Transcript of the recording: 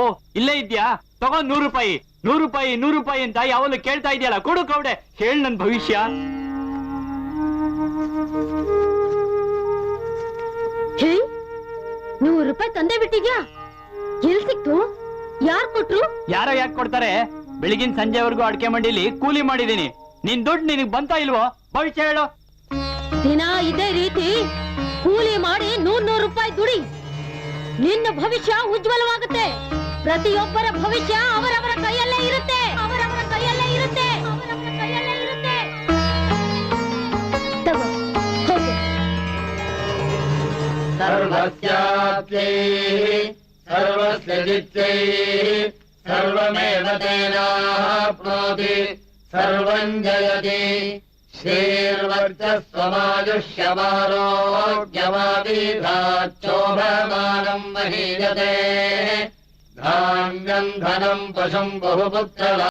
ಓ ಇಲ್ಲೇ ಇದ್ಯಾ? ತಗೋ 100 ರೂಪಾಯಿ. 100 ರೂಪಾಯಿ 100 ರೂಪಾಯಿ ಅಂತ ಯಾವಲ್ಲೂ ಕೇಳ್ತಾ ಇದೆಯಲ್ಲ, ಕೊಡು ಕೌಡೆ. ಹೇಳ್ ನನ್ ಭವಿಷ್ಯ. ಹೇ, 100 ರೂಪಾಯಿ ತಂದೆ ಬಿಟ್ಟಿದ್ಯಾ? ಎಲ್ ಸಿಕ್ತು? ಯಾರ್ ಕೊಟ್ರು? ಯಾರೋ ಯಾಕೆ ಕೊಡ್ತಾರೆ? ಬೆಳಗಿನ ಸಂಜೆವರೆಗೂ ಅಡ್ಕೆ ಮಂಡಿಲಿ ಕೂಲಿ ಮಾಡಿದೀನಿ. ನಿನ್ ದುಡ್ಡು ನಿನಗ್ ಬಂತಾ ಇಲ್ವೋ? ಭವಿಷ್ಯ ಹೇಳು. ದಿನ ಇದೇ ರೀತಿ ಕೂಲಿ ಮಾಡಿ 100 ರೂಪಾಯಿ ದುಡಿ. ನಿನ್ನ ಭವಿಷ್ಯ ಉಜ್ವಲವಾಗುತ್ತೆ. ಪ್ರತಿಯೊಬ್ಬರ ಭವಿಷ್ಯ ಅವರವರ ಕೈಯಲ್ಲೇ ಇರುತ್ತೆ. ಅವರವರ ಕೈಯಲ್ಲೇ ಇರುತ್ತೆ. ಅವರವರ ಕೈಯಲ್ಲೇ ಇರುತ್ತೆ. ತಗೋ, ಹೋಗು. ಸರ್ವಸ್ಯಾಪ್ತೈ ಸರ್ವಸ್ಯ ಜಿತ್ತೈ ಸರ್ವಮೇವ ತೇನಾಪ್ನೋತಿ ಸರ್ವಂ ಜಯತಿ. ಶ್ರೀರ್ವರ್ಚಸ್ವಮಾಯುಷ್ಯಮಾರೋಗ್ಯಮಾದೀಧಾಚ್ಚೋಭಮಾನಂ ಮಹೀಯತೆ. ಧಾನ್ಯಂ ಧನಂ ಪಶುಂ ಬಹುಪುತ್ರ